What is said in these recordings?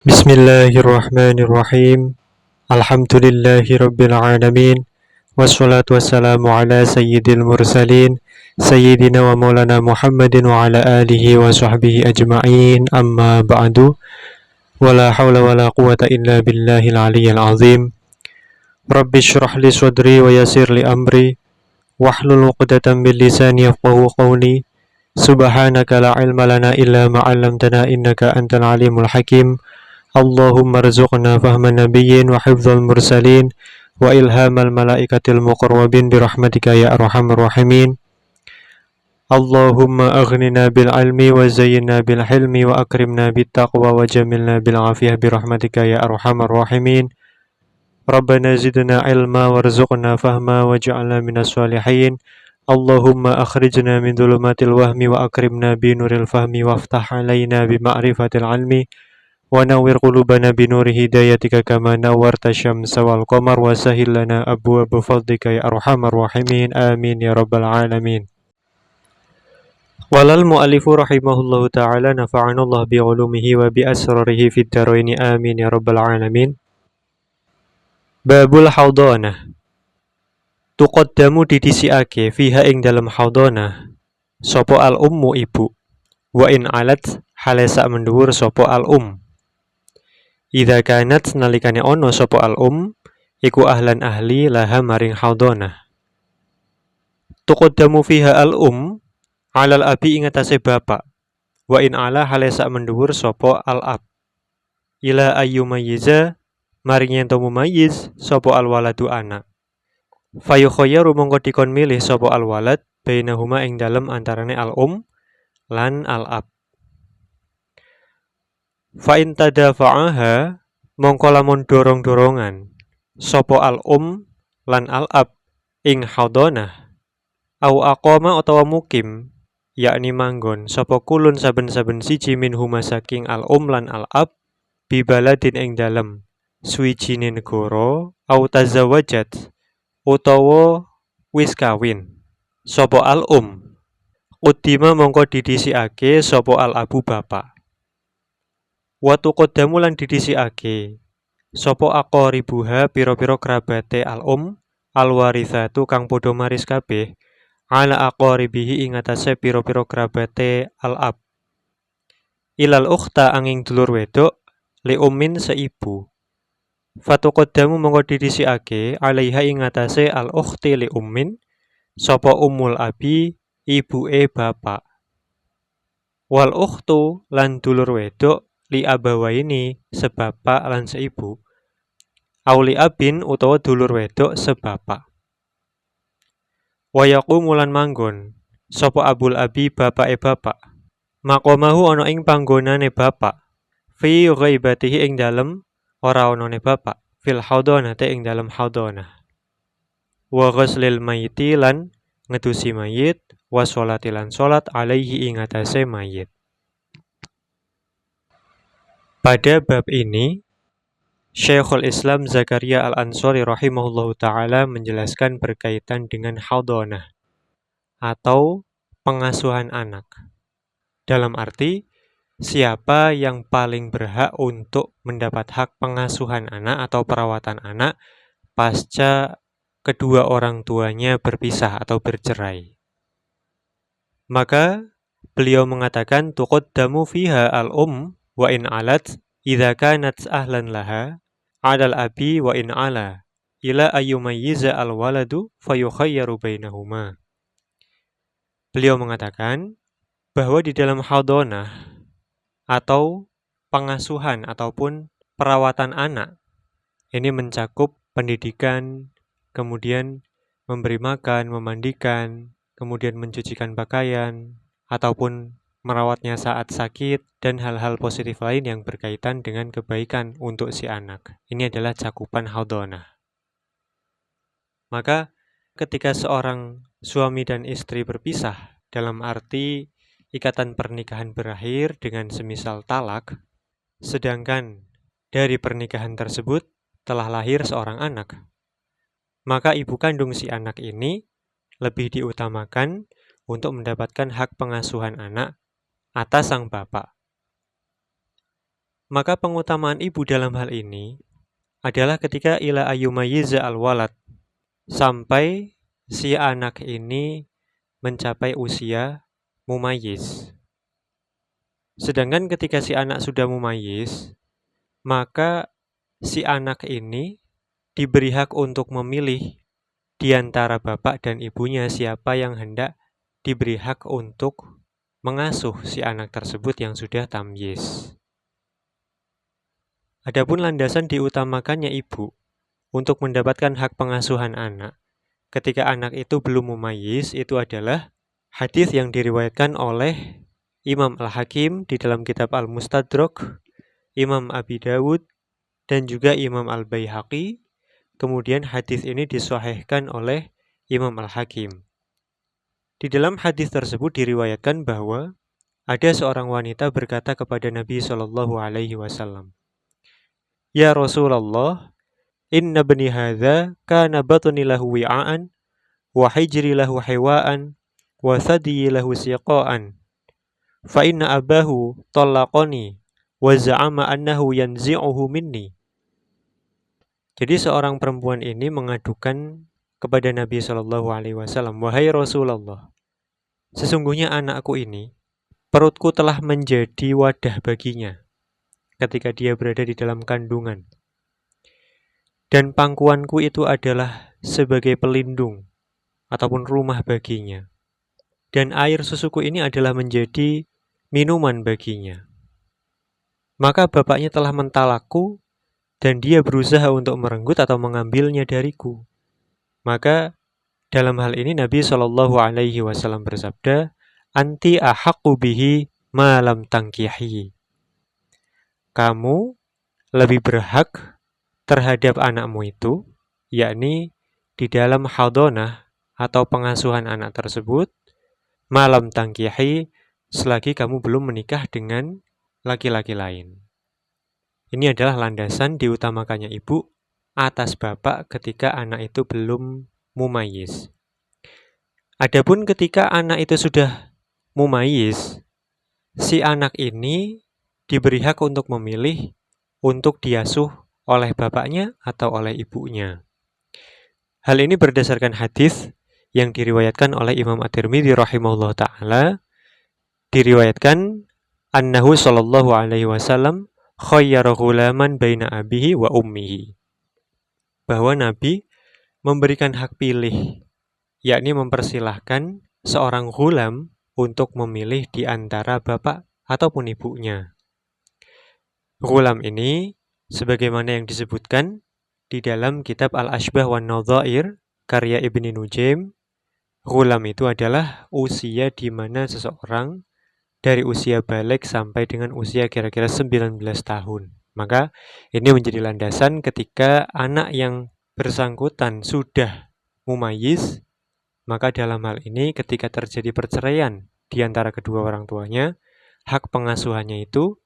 Bismillahirrahmanirrahim. Alhamdulillahi rabbil alamin. Wassalatu wassalamu ala sayyidil mursalin Sayyidina wa maulana Muhammadin wa ala alihi wa sahbihi ajma'in. Amma ba'du. Wala hawla wala quwata illa billahil aliyyil azim. Rabbi syrah li sadri wa yasir li amri wahlul 'uqdatam min lisani yafqahu qawli. Subhanaka la ilma lana illa ma 'allamtana innaka antal alimul hakim. Allahumma rzuqna fahman nabiyyin wa hifdzal mursalin wa ilhamal malaikatil muqarrabin birahmatika ya arhamar rahimin. Allahumma aghnina bil ilmi wa zayyinna bil hilmi wa akrimna bit taqwa wa jamilna bil afiyah birahmatika ya arhamar rahimin. Rabbana zidna ilma warzuqna fahma waj'alna minas solihin. Allahumma akhrijna min dhulumatil wahmi wa akrimna bi nuril fahmi waftah alaina bi ma'rifatil ilmi wa nawwir qulubana binuri hidayatika kama nawwarta syamsa wal qamar wa sahhil lana abwaaba fadlika ya arhamar rahimin. Amin ya rabbal alamin. Walal mu'allifu rahimahullahu ta'ala nafa'ana Allah bi ulumihi wa bi asrarihi fid dharain. Amin ya rabbal alamin. Babul haudhanah. Tuqaddamu didhisiake fiha ing dalam haudhanah sapa al ummu ibu, wa in alat hale sak mendhuwur sapa al Idza kanat nalikane ono sapa al iku ahlan ahli laha maring haudhanah. Tuqaddamu fiha al alal abi ing atase bapak, wa in ala hale sak mendhuwur sapa al ab. Ila ayyumayyiza maring yen to mumayyiz sapa al waladu anak. Fayukhayyaru mongko dikon milih sapa al walad bainahuma ing dalem antarane al lan al ab. Fa in tadafa'aha mongko lamun dorong-dorongan sapa al lan al ab ing haudhanah au aqama utawa mukim yakni manggon sapa kulun saben-saben siji minhuma saking al lan al ab bi baladin ing dalem suwijine negara au tazawwajat utawa wis kawin sapa al Qudima mongko didhisikake sapa al abu bapak. Wa tuqaddamu lan didhisikake sapa aqaribuha pira-pira kerabate al al warithatu kang padha maris kabeh ala aqaribihi ing atase pira-pira kerabate al ab. Ilal ukhta angin dulur wedok li ummin seibu. Fatuqaddamu mongko didhisikake alaiha ing atase al ukhti li ummin sapa ummul abi ibuke bapak. Wal ukhtu lan dulur wedok li abawaini sebapak lan seibu. Auli abin utawa dulur wedok sebapak. Wa yaqumu lan manggon sapa abul abi bapake bapak. Maqamahu ana ing panggonane bapak. Fi ghaibatihi ing dalem ora onone bapak. Fil haudhanah ing dalem haudhanah. Wa ghuslil mayyiti lan ngedusi mayit wa sholati lan sholat alaihi ing atase mayit. Pada bab ini, Syekhul Islam Zakaria Al-Ansari rahimahullahu ta'ala menjelaskan berkaitan dengan haudhanah atau pengasuhan anak. Dalam arti, siapa yang paling berhak untuk mendapat hak pengasuhan anak atau perawatan anak pasca kedua orang tuanya berpisah atau bercerai. Maka, beliau mengatakan, tuqaddamu fiha al-um wa in alat idza kanat ahlan laha 'alal abi wa in ala ila ayyumayyiza al waladu fayukhayyaru bainahuma. Beliau mengatakan bahwa di dalam haudhanah atau pengasuhan ataupun perawatan anak ini mencakup pendidikan, kemudian memberi makan, memandikan, kemudian mencucikan pakaian ataupun merawatnya saat sakit, dan hal-hal positif lain yang berkaitan dengan kebaikan untuk si anak. Ini adalah cakupan haudhanah. Maka ketika seorang suami dan istri berpisah, dalam arti ikatan pernikahan berakhir dengan semisal talak, sedangkan dari pernikahan tersebut telah lahir seorang anak, maka ibu kandung si anak ini lebih diutamakan untuk mendapatkan hak pengasuhan anak atas sang bapak. Maka pengutamaan ibu dalam hal ini adalah ketika ila ayyumayyiza al-walad, sampai si anak ini mencapai usia mumayyiz. Sedangkan ketika si anak sudah mumayyiz, maka si anak ini diberi hak untuk memilih di antara bapak dan ibunya siapa yang hendak diberi hak untuk mengasuh si anak tersebut yang sudah tamyiz. Adapun landasan diutamakannya ibu untuk mendapatkan hak pengasuhan anak ketika anak itu belum mumayyiz itu adalah hadis yang diriwayatkan oleh Imam Al-Hakim di dalam kitab Al-Mustadrak, Imam Abi Dawud, dan juga Imam Al-Baihaqi. Kemudian hadis ini disahihkan oleh Imam Al-Hakim. Di dalam hadis tersebut diriwayatkan bahwa ada seorang wanita berkata kepada Nabi SAW, "Ya Rasulullah, inna bani hadza kana batni lahu wi'aan wa hijri lahu hiwaan wa thadyi lahu siqaan. Fa inna abahu talaqani wa za'ama annahu yanzi'uhu minni." Jadi seorang perempuan ini mengadukan kepada Nabi SAW, "Wahai Rasulullah, sesungguhnya anakku ini, perutku telah menjadi wadah baginya ketika dia berada di dalam kandungan. Dan pangkuanku itu adalah sebagai pelindung ataupun rumah baginya. Dan air susuku ini adalah menjadi minuman baginya. Maka bapaknya telah mentalakku dan dia berusaha untuk merenggut atau mengambilnya dariku. Maka dalam hal ini Nabi SAW bersabda, "Anti ahaqqu bihi ma lam tangkihi." Kamu lebih berhak terhadap anakmu itu, yakni di dalam hadonah atau pengasuhan anak tersebut, malam tangkihi, selagi kamu belum menikah dengan laki-laki lain. Ini adalah landasan diutamakannya ibu atas bapak ketika anak itu belum mumayyiz. Adapun ketika anak itu sudah mumayyiz, si anak ini diberi hak untuk memilih untuk diasuh oleh bapaknya atau oleh ibunya. Hal ini berdasarkan hadis yang diriwayatkan oleh Imam At-Tirmidzi rahimahullah ta'ala, diriwayatkan annahu sallallahu alaihi wasallam khayyara ghulaman baina abihi wa ummihi, bahwa Nabi memberikan hak pilih, yakni mempersilahkan seorang ghulam untuk memilih di antara bapak ataupun ibunya. Ghulam ini sebagaimana yang disebutkan di dalam kitab Al-Ashbah wan Nadhair karya Ibni Nujaim, ghulam itu adalah usia di mana seseorang dari usia balik sampai dengan usia kira-kira 19 tahun. Maka ini menjadi landasan ketika anak yang bersangkutan sudah mumayyiz, maka dalam hal ini ketika terjadi perceraian di antara kedua orang tuanya, hak pengasuhannya itu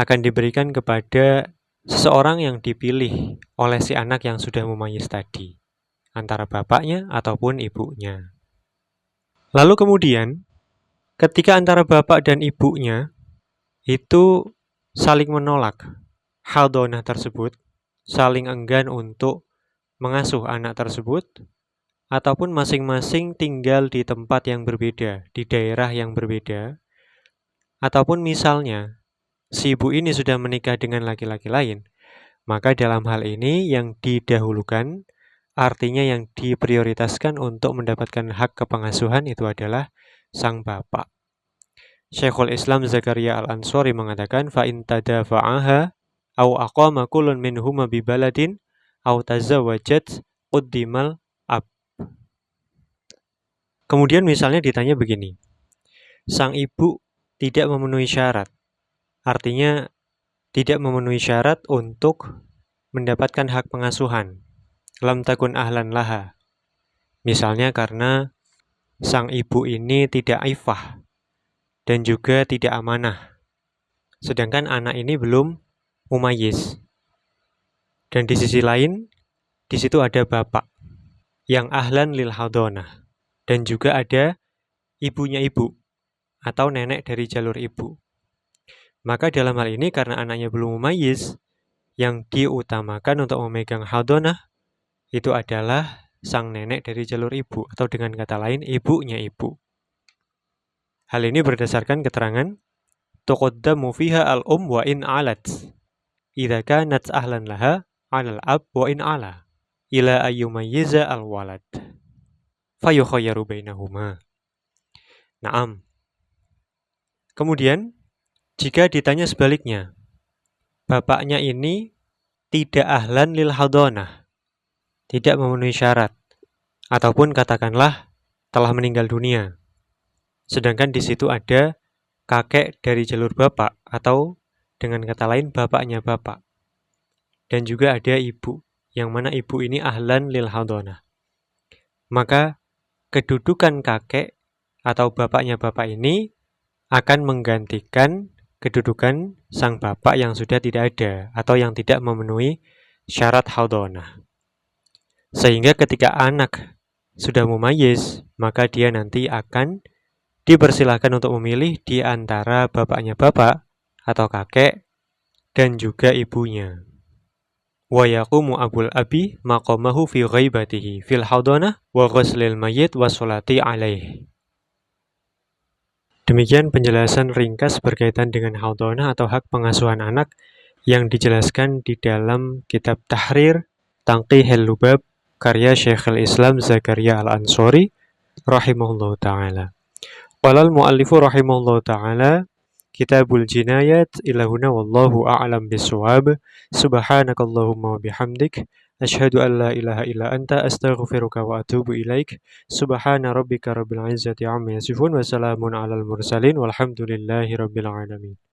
akan diberikan kepada seseorang yang dipilih oleh si anak yang sudah mumayyiz tadi, antara bapaknya ataupun ibunya. Lalu kemudian ketika antara bapak dan ibunya itu saling menolak hadonah tersebut, saling enggan untuk mengasuh anak tersebut, ataupun masing-masing tinggal di tempat yang berbeda, di daerah yang berbeda, ataupun misalnya si ibu ini sudah menikah dengan laki-laki lain, maka dalam hal ini yang didahulukan, artinya yang diprioritaskan untuk mendapatkan hak kepengasuhan itu adalah sang bapak. Syekhul Islam Zakaria Al-Ansari mengatakan, fa in tadafa'aha au aqama kullun minhuma bi baladin au tazawwajat quddimal ab. Kemudian misalnya ditanya begini, sang ibu tidak memenuhi syarat, artinya tidak memenuhi syarat untuk mendapatkan hak pengasuhan, lam takun ahlan laha. Misalnya karena sang ibu ini tidak ifah dan juga tidak amanah, sedangkan anak ini belum mumayyiz. Dan di sisi lain, di situ ada bapak yang ahlan lil hadonah, dan juga ada ibunya ibu atau nenek dari jalur ibu. Maka dalam hal ini karena anaknya belum mumayyiz, yang diutamakan untuk memegang hadonah itu adalah sang nenek dari jalur ibu, atau dengan kata lain ibunya ibu. Hal ini berdasarkan keterangan tuqaddamu fiha al-um wa in alat idza kanat ahlan laha 'alal ab wa in ala ila ayyumayyiza al-walad fayukhayyaru bainahuma. Naam. Kemudian jika ditanya sebaliknya, bapaknya ini tidak ahlan lil hadonah, tidak memenuhi syarat, ataupun katakanlah telah meninggal dunia, sedangkan di situ ada kakek dari jalur bapak, atau dengan kata lain bapaknya bapak, dan juga ada ibu, yang mana ibu ini ahlan lil hadonah. Maka kedudukan kakek atau bapaknya bapak ini akan menggantikan kedudukan sang bapak yang sudah tidak ada atau yang tidak memenuhi syarat hadonah. Sehingga ketika anak sudah mumayyiz, maka dia nanti akan dipersilahkan untuk memilih di antara bapaknya bapak atau kakek dan juga ibunya. Wa yaqumu abul abi maqamahu fi ghaibatihi fil hadonah wa ghuslil mayyit wa sholati alaih. Demikian penjelasan ringkas berkaitan dengan hadonah atau hak pengasuhan anak yang dijelaskan di dalam kitab Tahrir Tanqihil Lubab karya Syekhul Islam Zakaria Al-Ansori rahimahullahu ta'ala. Qala al-muallifu rahimahullahu ta'ala Kitabul Jinayat ila huna wallahu a'lam bisawab. Subhanakallahumma wa bihamdik asyhadu an la ilaha illa anta astaghfiruka wa atubu ilaik. Subhana rabbika rabbil izzati amma yasifun wa salamun alal mursalin walhamdulillahi rabbil alamin.